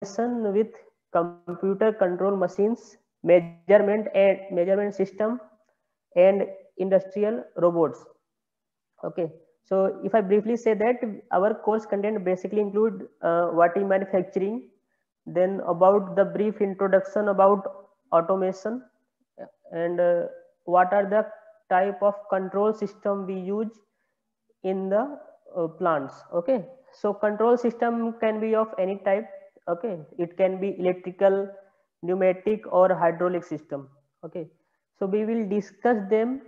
automation with computer control machines, measurement system, and industrial robots. Okay, so if I briefly say that our course content basically include what is manufacturing, then about the brief introduction about automation, and what are the type of control system we use in the plants. Okay, so control system can be of any type. Okay, it can be electrical, pneumatic, or hydraulic system. Okay, so we will discuss them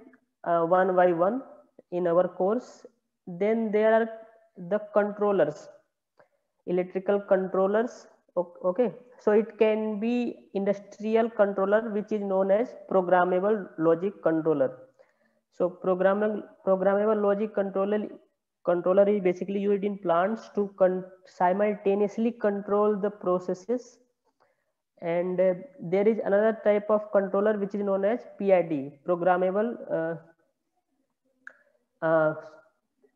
one by one in our course. Then there are the controllers, electrical controllers. Okay, so it can be industrial controller, which is known as programmable logic controller. So programmable logic controller is basically used in plants to simultaneously control the processes. And there is another type of controller which is known as PID, programmable uh,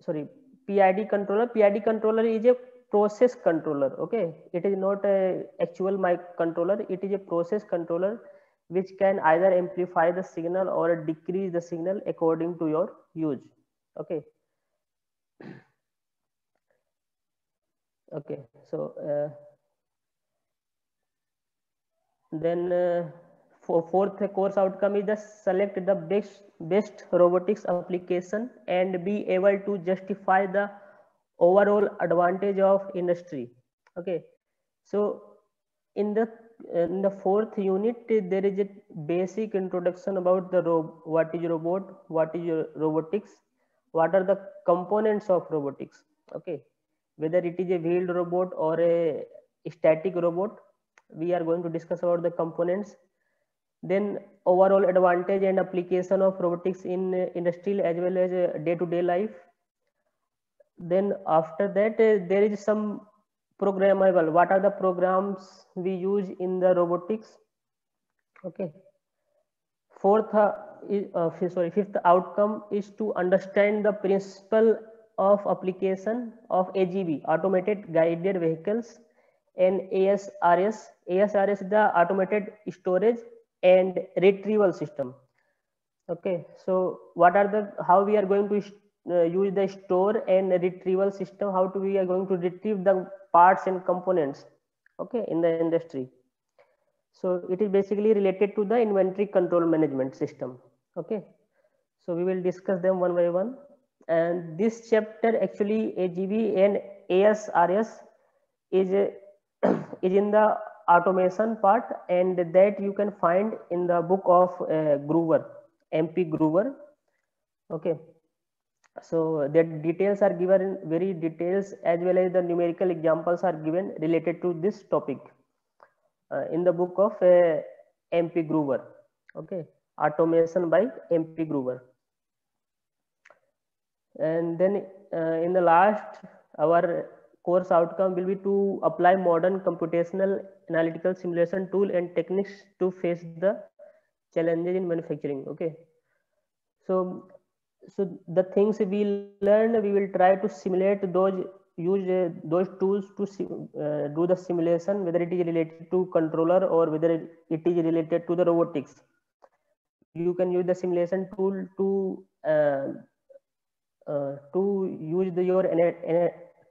sorry PID controller. PID controller is a process controller. Okay, it is not a actual mic controller, it is a process controller which can either amplify the signal or decrease the signal according to your use. Okay, okay, so then for fourth course outcome is the select the best robotics application and be able to justify the overall advantage of industry. Okay, so in the fourth unit there is a basic introduction about the what is robot, what is robotics, what are the components of robotics. Okay, whether it is a wheeled robot or a static robot, we are going to discuss about the components. Then overall advantage and application of robotics in industrial as well as day-to-day life. Then after that there is some programmable, what are the programs we use in the robotics. Okay, fifth outcome is to understand the principle of application of AGV, automated guided vehicles, and ASRS. ASRS is the automated storage and retrieval system. Okay, so what are the how we are going to use the store and retrieval system, how to we are going to retrieve the parts and components, okay, in the industry. So it is basically related to the inventory control management system. Okay, so we will discuss them one by one. And this chapter actually AGV and ASRS is is in the automation part, and that you can find in the book of Groover, MP Groover. Okay, so the details are given in very details, as well as the numerical examples are given related to this topic in the book of MP Groover. Okay, automation by MP Groover. And then in the last, our course outcome will be to apply modern computational analytical simulation tool and techniques to face the challenges in manufacturing. Okay, so the things we learn, we will try to simulate those, use those tools to do the simulation, whether it is related to controller or whether it is related to the robotics. You can use the simulation tool to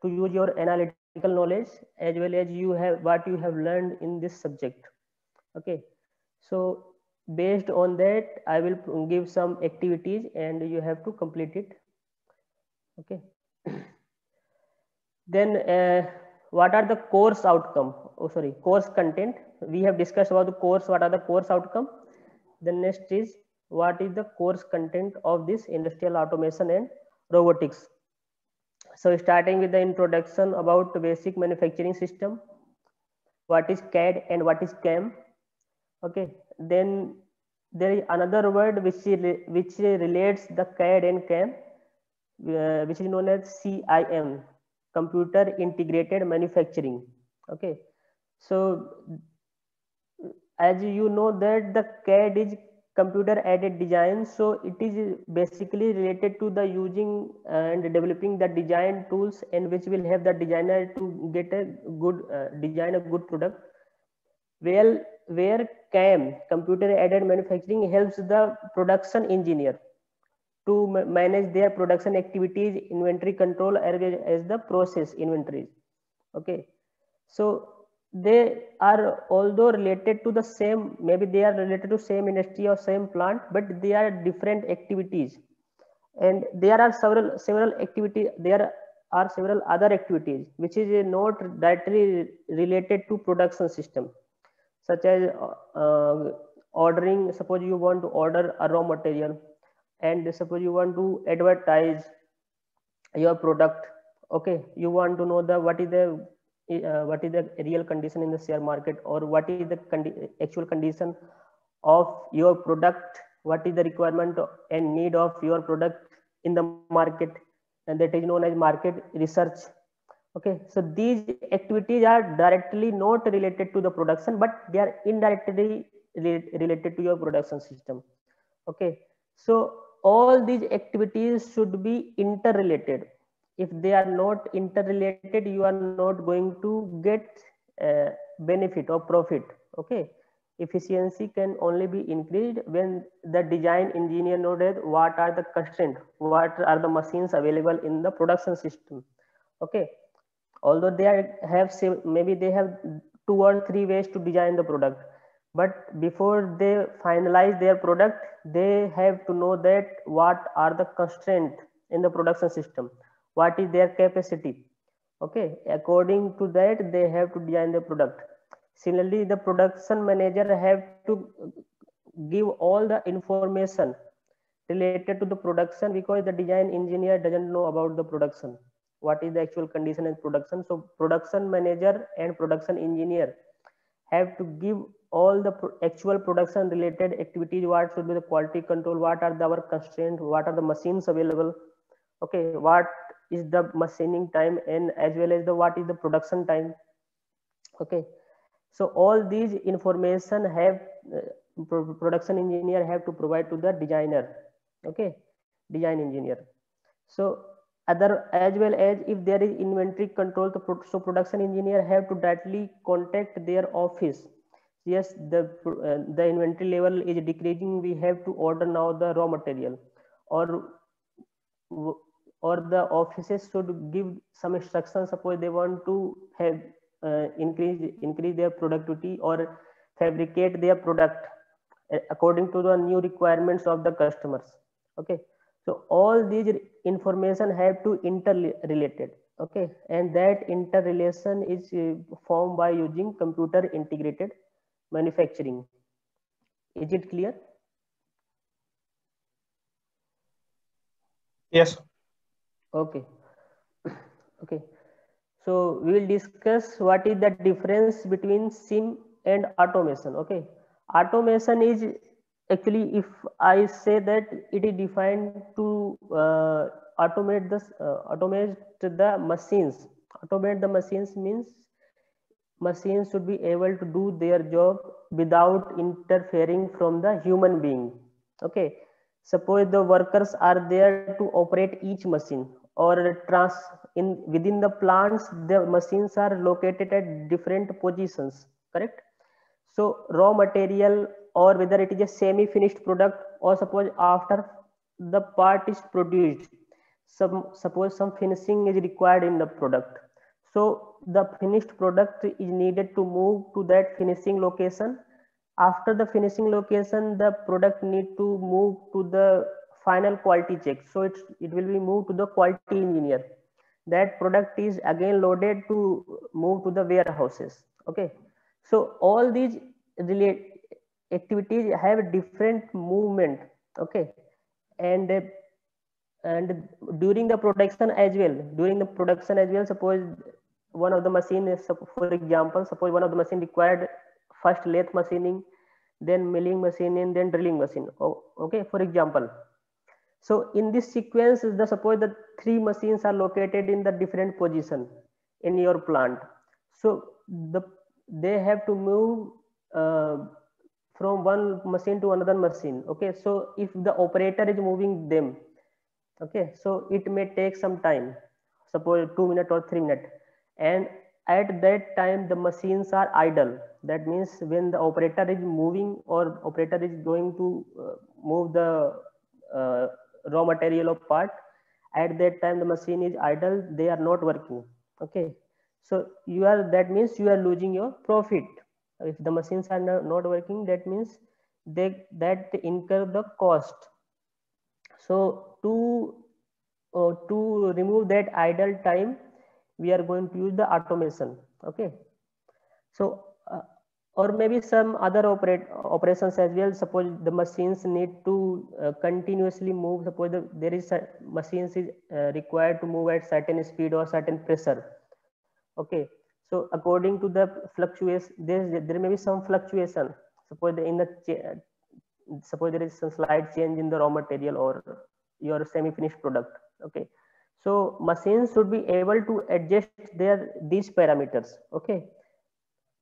use your analytical knowledge, as well as you have what you have learned in this subject. Okay, so based on that I will give some activities and you have to complete it. Okay, then what are the course outcome, course content. We have discussed about the course, what are the course outcome. The next is what is the course content of this industrial automation and robotics. So starting with the introduction about the basic manufacturing system, what is CAD and what is CAM. Okay, then there is another word which relates the CAD and CAM, which is known as CIM, computer integrated manufacturing. Okay, so as you know that the CAD is computer aided design. So it is basically related to the using and developing the design tools, and which will help the designer to get a good design a good product. Where CAM, computer aided manufacturing, helps the production engineer to manage their production activities, inventory control, as well as the process inventories. Okay, so they are although related to the same, maybe they are related to same industry or same plant, but they are different activities, and there are several activities. There are several other activities which is not directly related to production system, such as ordering. Suppose you want to order a raw material, and suppose you want to advertise your product. Okay, you want to know the what is the real condition in the share market, or what is the actual condition of your product, what is the requirement and need of your product in the market, and that is known as market research. Okay, so these activities are directly not related to the production, but they are indirectly related to your production system. Okay, so all these activities should be interrelated. If they are not interrelated, you are not going to get benefit or profit. Okay, efficiency can only be increased when the design engineer knows what are the constraints, what are the machines available in the production system. Okay, although maybe they have 2 or 3 ways to design the product, but before they finalize their product, they have to know that what are the constraints in the production system, what is their capacity. Okay, according to that they have to design the product. Similarly, the production manager have to give all the information related to the production, because the design engineer doesn't know about the production, what is the actual condition in production. So production manager and production engineer have to give all the actual production related activities, what should be the quality control, what are our constraints, what are the machines available. Okay, what is the machining time, and as well as the what is the production time. Okay, so all these information have production engineer have to provide to the designer. Okay, design engineer. So other, as well as if there is inventory control, so production engineer have to directly contact their office. Yes, the inventory level is decreasing, we have to order now the raw material, or the offices should give some instructions. Suppose they want to have increase their productivity or fabricate their product according to the new requirements of the customers. Okay, so all these information have to interrelated. Okay, and that interrelation is formed by using computer integrated manufacturing. Is it clear? Yes. Okay. Okay, so we will discuss what is the difference between sim and automation. Okay, automation is actually, if I say that it is defined to automate the machines. Automate the machines means machines should be able to do their job without interfering from the human being. Okay, suppose the workers are there to operate each machine, or within the plants the machines are located at different positions, correct? So raw material, or whether it is a semi finished product, or suppose after the part is produced, suppose some finishing is required in the product, so the finished product is needed to move to that finishing location. After the finishing location, the product need to move to the final quality check, so it will be moved to the quality engineer. That product is again loaded to move to the warehouses. Okay, so all these activities have different movement. Okay, and during the production as well, suppose one of the machine is, for example, suppose one of the machine required first lathe machining, then milling machining, then drilling machine. Okay, for example. So in this sequence, suppose the 3 machines are located in the different position in your plant. So they have to move from one machine to another machine. Okay, so if the operator is moving them, okay, so it may take some time, suppose 2 minutes or 3 minutes, and at that time the machines are idle. That means when the operator is moving or operator is going to move the uh, raw material or part, at that time the machine is idle, they are not working. Okay, so you are, that means you are losing your profit. If the machines are not working, that means they that incur the cost. So to remove that idle time, we are going to use the automation. Okay, so or maybe some other operations as well. Suppose the machines need to continuously move. Suppose there is a machines is required to move at certain speed or certain pressure. Okay, so according to the fluctuation, there may be some fluctuation. Suppose suppose there is some slight change in the raw material or your semi-finished product. Okay, so machines should be able to adjust these parameters. Okay,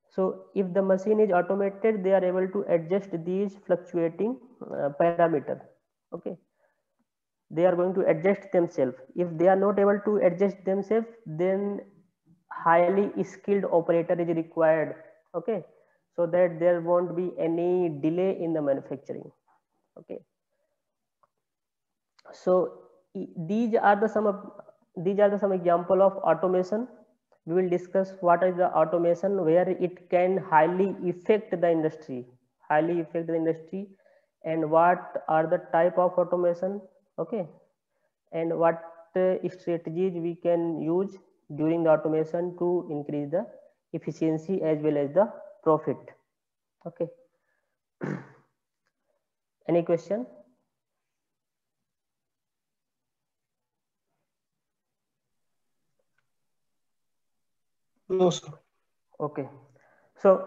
so if the machine is automated, they are able to adjust these fluctuating parameter. Okay, they are going to adjust themselves. If they are not able to adjust themselves, then highly skilled operator is required. Okay, so that there won't be any delay in the manufacturing. Okay, so these are the some example of automation. We will discuss what is the automation, where it can highly affect the industry, and what are the type of automation. Okay, and what strategies we can use during the automation to increase the efficiency as well as the profit. Okay, any question? No, sir. Okay, so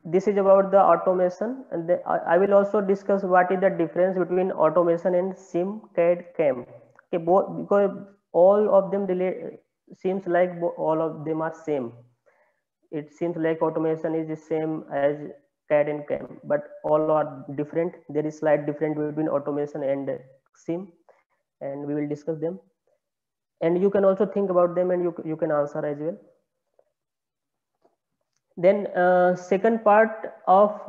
this is about the automation, and I will also discuss what is the difference between automation and sim CAD CAM. Okay, both, because all of them relate, seems like all of them are same. It seems like automation is the same as CAD and CAM, but all are different. There is slight difference between automation and sim, and we will discuss them. And you can also think about them, and you can answer as well. Then second part of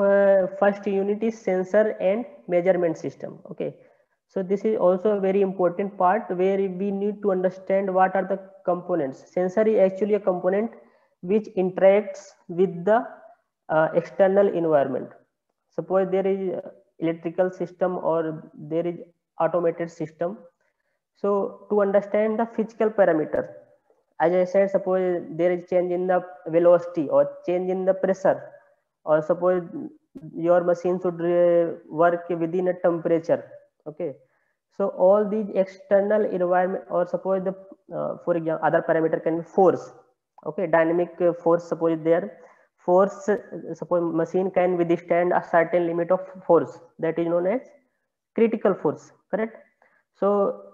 first unit is sensor and measurement system. Okay, so this is also a very important part where we need to understand what are the components. Sensor is actually a component which interacts with the external environment. Suppose there is electrical system or there is automated system. So to understand the physical parameter, as I said, suppose there is change in the velocity or change in the pressure, or suppose your machine should work within a temperature. Okay, so all these external environment, or suppose the for example other parameter can be force. Okay, dynamic force, suppose there force, suppose machine can withstand a certain limit of force, that is known as critical force, correct? So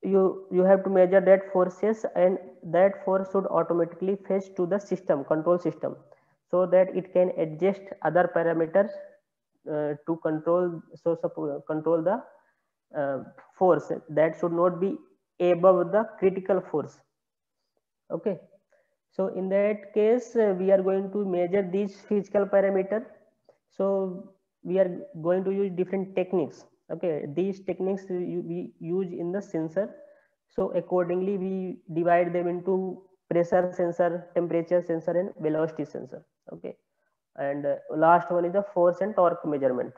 you have to measure that forces, and that force should automatically fetch to the system, control system, so that it can adjust other parameters to control, so suppose control the force that should not be above the critical force. Okay, so in that case we are going to measure these physical parameter. So we are going to use different techniques. Okay, these techniques we use in the sensor. So accordingly we divide them into pressure sensor, temperature sensor, and velocity sensor. Okay, and last one is the force and torque measurement.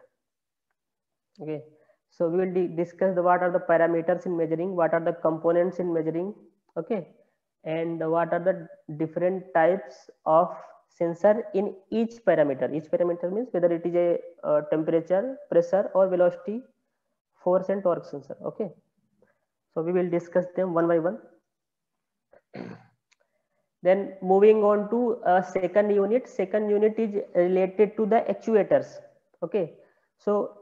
Okay, so we will discuss what are the parameters in measuring, what are the components in measuring. Okay, and what are the different types of sensor in each parameter. Each parameter means whether it is a temperature, pressure, or velocity, force and torque sensor. Okay, so we will discuss them one by one. Then moving on to second unit. Second unit is related to the actuators. Okay, so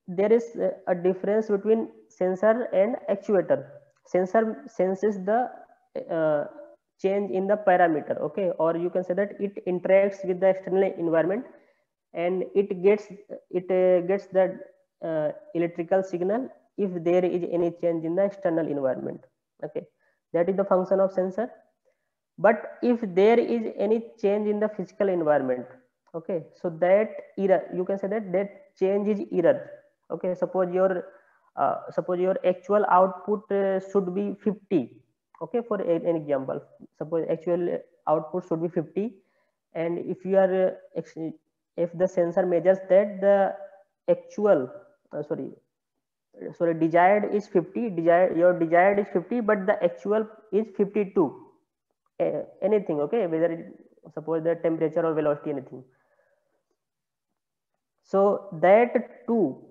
there is a difference between sensor and actuator. Sensor senses the change in the parameter. Okay, or you can say that it interacts with the external environment and it gets the electrical signal if there is any change in the external environment. Okay, that is the function of sensor. But if there is any change in the physical environment, okay, so that error, you can say that change is error. Okay, suppose your actual output should be 50. Okay, for an example, suppose actual output should be 50, and if you are if the sensor measures that the actual desired is 50, your desired is 50, but the actual is 52, anything, okay, whether it, suppose the temperature or velocity, anything. So that 2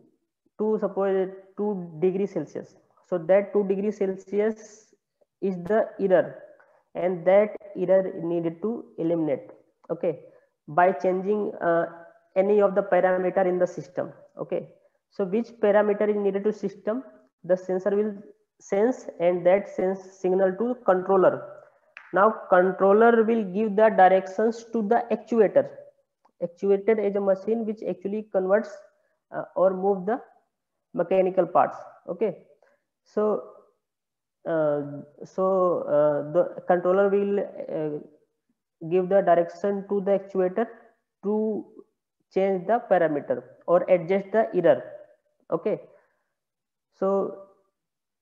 suppose 2 degrees Celsius, so that 2 degrees Celsius is the error, and that error needed to eliminate, okay, by changing any of the parameter in the system. Okay, so which parameter is needed to system, the sensor will sense, and that sense signal to controller. Now controller will give the directions to the actuator. Actuator is a machine which actually converts or move the mechanical parts. Okay, so the controller will give the direction to the actuator to change the parameter or adjust the error. Okay, so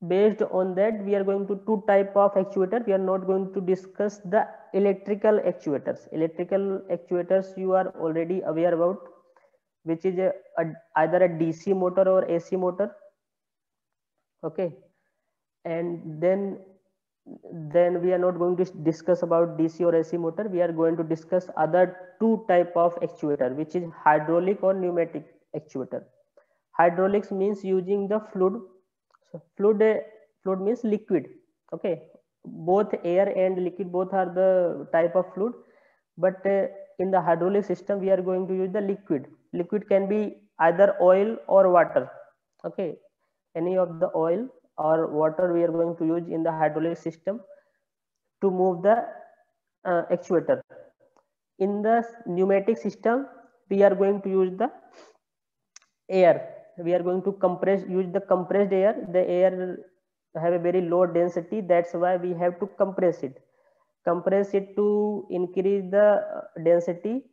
based on that, we are going to two type of actuator. We are not going to discuss the electrical actuators. Electrical actuators you are already aware about, which is either a DC motor or AC motor. Okay, and then we are not going to discuss about DC or AC motor. We are going to discuss other two type of actuator, which is hydraulic or pneumatic actuator. Hydraulics means using the fluid. So fluid means liquid. Okay, both air and liquid, both are the type of fluid, but in the hydraulic system we are going to use the liquid. Liquid can be either oil or water. Okay, any of the oil or water we are going to use in the hydraulic system to move the actuator. In the pneumatic system we are going to use the air. We are going to use the compressed air. The air have a very low density, that's why we have to compress it to increase the density,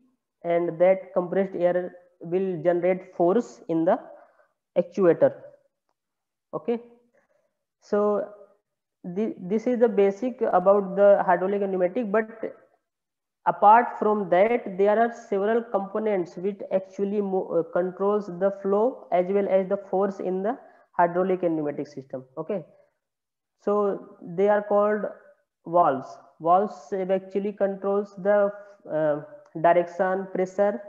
and that compressed air will generate force in the actuator. Okay, so this is the basic about the hydraulic and pneumatic, but apart from that there are several components which actually controls the flow as well as the force in the hydraulic and pneumatic system. Okay, so they are called valves. Valves actually controls the direction, pressure,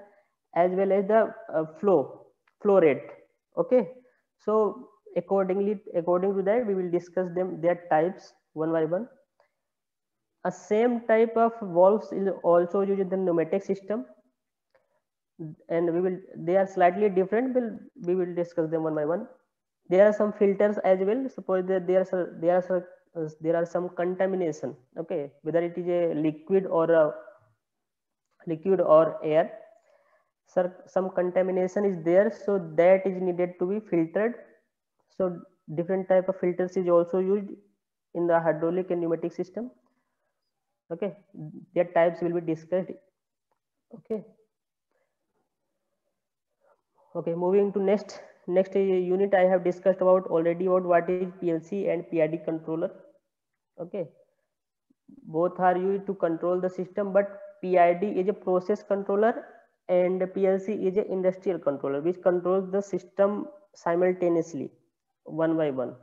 as well as the flow rate. Okay, so according to that we will discuss their types one by one. A same type of valves is also used in the pneumatic system, and they are slightly different, but we will discuss them one by one. There are some filters as well. Suppose that there are some contamination. Okay, whether it is a liquid or air, some contamination is there, so that is needed to be filtered. So different type of filters is also used in the hydraulic and pneumatic system. Okay, their types will be discussed. Okay, moving to next unit. I have discussed about already about what is PLC and PID controller. Okay, both are used to control the system, but PID is a process controller and PLC is an industrial controller which controls the system simultaneously one by one,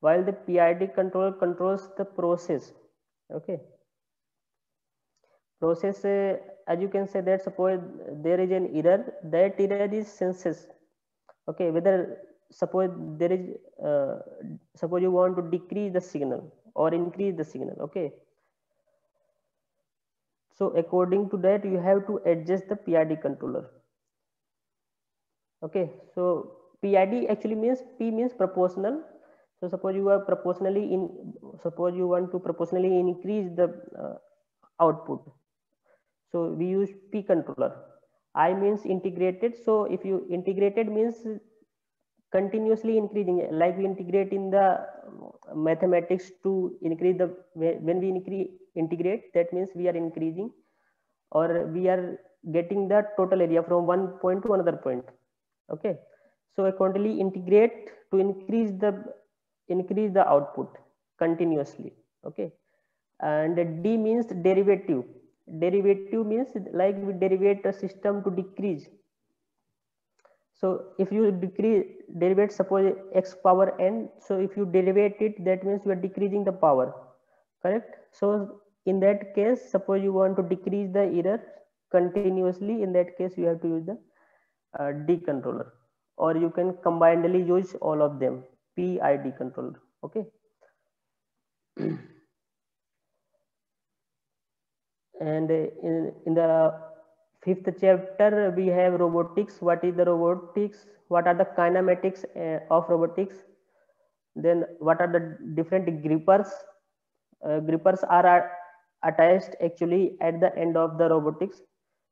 while the PID controller controls the process. Okay, process, as you can say that suppose there is an error, that error is senses. Okay, whether suppose there is suppose you want to decrease the signal or increase the signal. Okay, so according to that you have to adjust the PID controller. Okay, so PID actually means P means proportional. So suppose you want to proportionally increase the output, so we use P controller. I means integrated. So if you integrated means continuously increasing, like we integrate in the mathematics to increase the, when we integrate, that means we are increasing or we are getting the total area from one point to another point. Okay, so accordingly integrate to increase the output continuously. Okay, and D means derivative. Derivative means like we derivate a system to decrease. So if you derivate, suppose x power n, so if you derivate it, that means you are decreasing the power, correct? So in that case, suppose you want to decrease the error continuously, in that case you have to use the D controller, or you can combinedly use all of them, PID controller. Okay. And in the fifth chapter we have robotics. What is the robotics? What are the kinematics of robotics? Then what are the different grippers? Grippers are attached actually at the end of the robotics.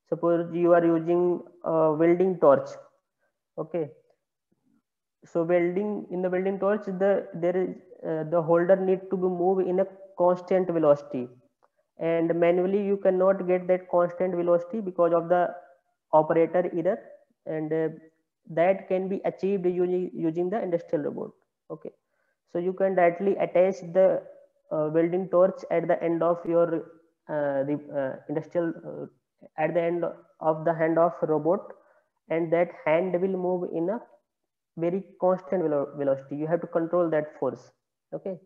Suppose you are using a welding torch. Okay, so welding, in the welding torch, the holder need to be moved in a constant velocity, and manually you cannot get that constant velocity because of the operator error, and that can be achieved using the industrial robot. Okay, so you can directly attach the welding torch at the end of your industrial at the end of the hand of robot, and that hand will move in a very constant velocity. You have to control that force. Okay,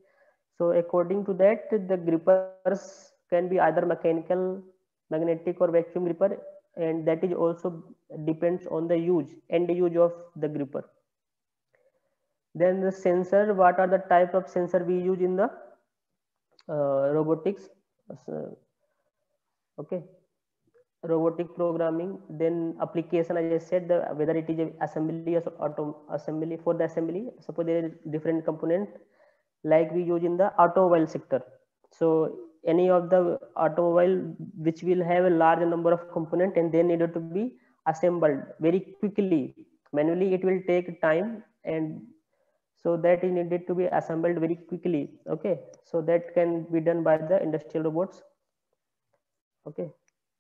so according to that, the grippers can be either mechanical, magnetic, or vacuum gripper, and that is also depends on the end use of the gripper. Then the sensor, what are the type of sensor we use in the robotics? Okay, robotic programming, then application, as I said, whether it is assembly or assembly. For the assembly, suppose there is different component like we use in the automobile sector. So any of the automobile which will have a large number of components and they needed to be assembled very quickly. Manually it will take time, and so that is needed to be assembled very quickly. Okay, so that can be done by the industrial robots. Okay,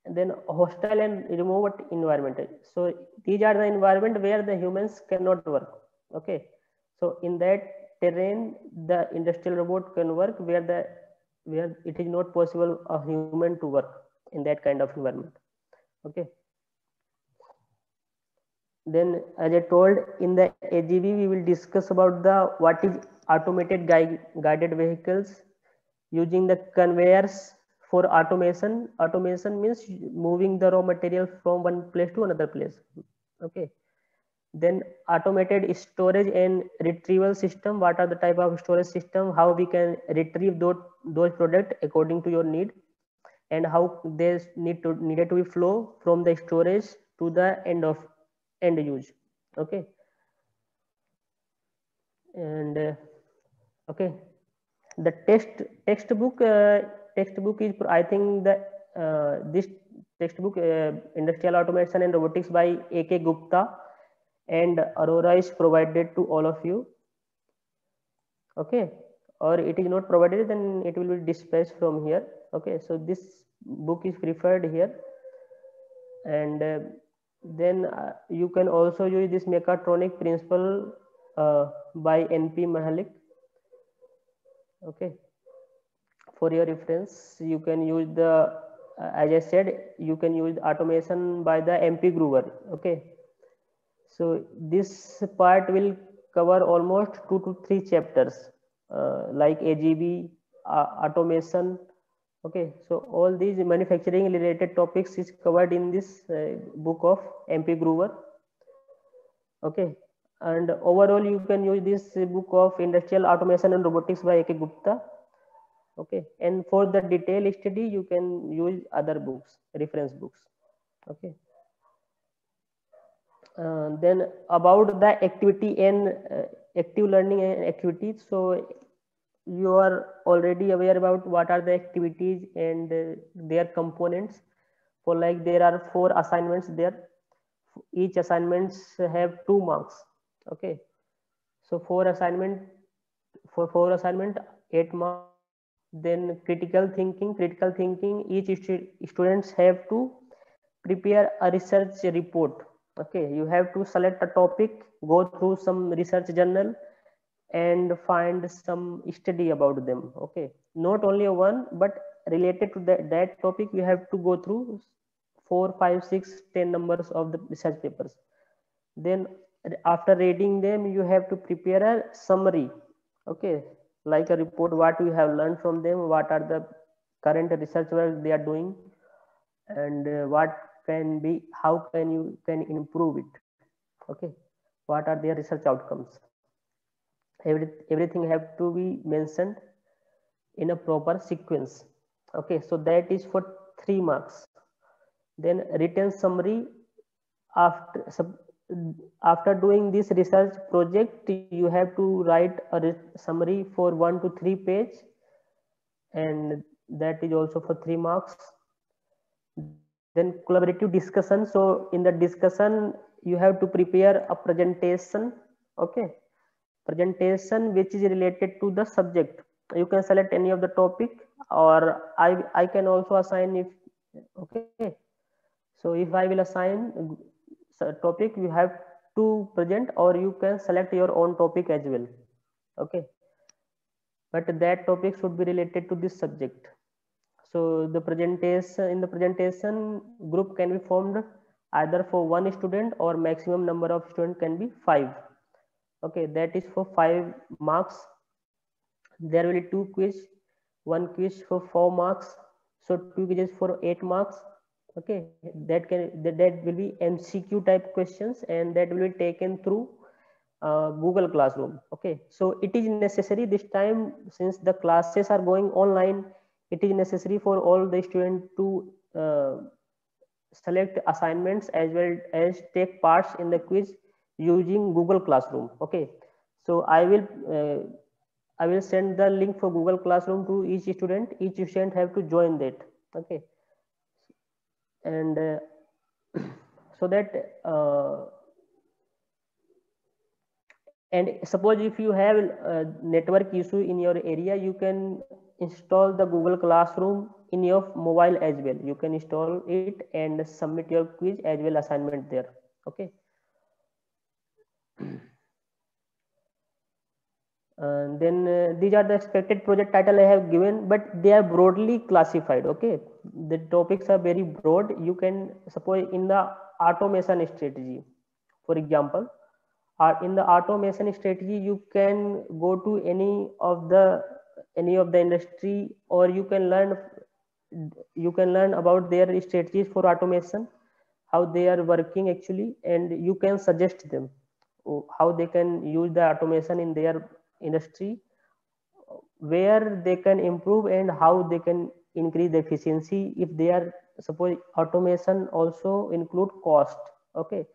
and then hostile and remote environment. So these are the environment where the humans cannot work. Okay, so in that terrain the industrial robot can work, where it is not possible a human to work in that kind of environment. Okay, then as I told, in the AGV we will discuss about the what is automated guided vehicles using the conveyors for automation. Automation means moving the raw material from one place to another place. Okay, then automated storage and retrieval system. What are the type of storage system? How we can retrieve those products according to your need, and how they needed to be flow from the storage to the end use. Okay, and okay, the textbook is, I think, this textbook, Industrial Automation and Robotics by A.K. Gupta and Arora, is provided to all of you. Okay, or it is not provided, then it will be dispatched from here. Okay, so this book is preferred here, and then you can also use this mechatronic principle by N.P. Mahalik. Okay, for your reference, you can use the as I said, you can use automation by the MP Groover. Okay, so this part will cover almost 2 to 3 chapters, like AGV, automation. Okay, so all these manufacturing related topics is covered in this book of MP Groover. Okay, and overall you can use this book of Industrial Automation and Robotics by A.K. Gupta. Okay, and for the detailed study you can use other books, reference books. Okay, then about the activity and active learning and activities. So you are already aware about what are the activities and their components. For like there are 4 assignments there. each assignments have 2 marks. Okay, so for 4 assignment 8 marks. Then critical thinking, each students have to prepare a research report. Okay, you have to select a topic, go through some research journal and find some study about them. Okay, not only one, but related to that topic you have to go through 4, 5, 6, 10 numbers of the research papers. Then after reading them you have to prepare a summary. Okay, like a report, what you have learned from them, what are the current research work they are doing, and what can be, how can improve it. Okay, what are their research outcomes. Everything have to be mentioned in a proper sequence. Okay, so that is for 3 marks. Then written summary. After doing this research project you have to write a summary for 1 to 3 page, and that is also for 3 marks. Then collaborative discussion. So in the discussion you have to prepare a presentation. Okay, presentation which is related to the subject. You can select any of the topic, or I can also assign if. Okay, so if I will assign topic, you have to present, or you can select your own topic as well. Okay, but that topic should be related to this subject. So the presentation, in the presentation group can be formed either for 1 student or maximum number of students can be 5. Okay, that is for 5 marks. There will be 2 quiz, 1 quiz for 4 marks, so 2 quizzes for 8 marks. Okay, that will be MCQ type questions, and that will be taken through Google Classroom. Okay, so it is necessary this time, since the classes are going online, it is necessary for all the students to select assignments as well as take parts in the quiz using Google Classroom. Okay, so I will send the link for Google Classroom to each student. Each student have to join that. Okay, and so that and suppose if you have a network issue in your area, you can install the Google Classroom in your mobile as well. You can install it and submit your quiz as well assignment there. Okay. Then these are the expected project title I have given, but they are broadly classified. Okay, the topics are very broad. You can suppose in the automation strategy, for example, in the automation strategy you can go to any of the industry, or you can learn about their strategies for automation, how they are working actually, and you can suggest them how they can use the automation in their industry, where they can improve and how they can increase the efficiency. If they are, suppose automation also include cost. Okay,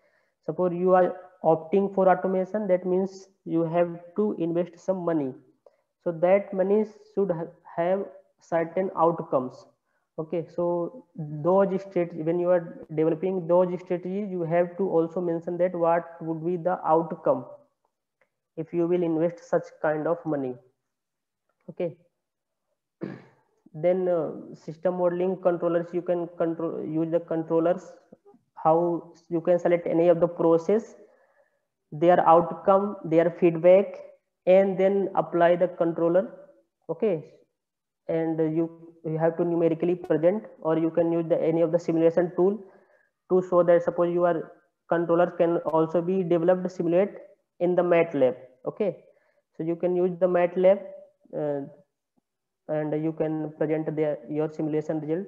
suppose you are opting for automation, that means you have to invest some money, so that money should have certain outcomes. Okay, so those strategies, when you are developing those strategies, you have to also mention that what would be the outcome if you will invest such kind of money. Okay, then system modeling controllers, you can use the controllers, how you can select any of the process, their outcome, their feedback, and then apply the controller. Okay, and you have to numerically present, or you can use any of the simulation tool to show that, suppose your controller can also be developed simulate in the MATLAB. Okay, so you can use the MATLAB and you can present your simulation result.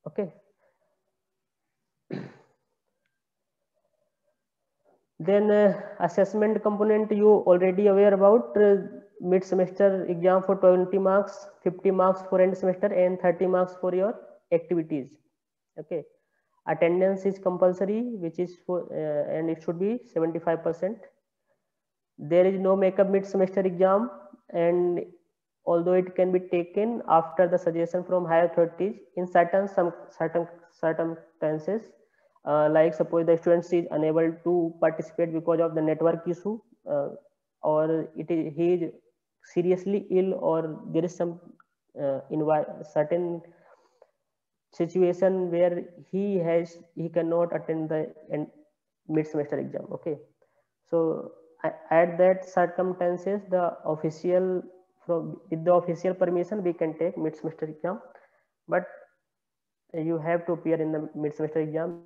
Okay, then assessment component you already aware about. Mid semester exam for 20 marks, 50 marks for end semester, and 30 marks for your activities. Okay, attendance is compulsory, which is for and it should be 75%. There is no makeup mid semester exam, and although it can be taken after the suggestion from higher authorities in certain circumstances, like suppose the student is unable to participate because of the network issue, or he is seriously ill, or there is some certain situation where he cannot attend the mid semester exam. Okay, so at that circumstances, the official, with the official permission, we can take mid semester exam, but you have to appear in the mid semester exam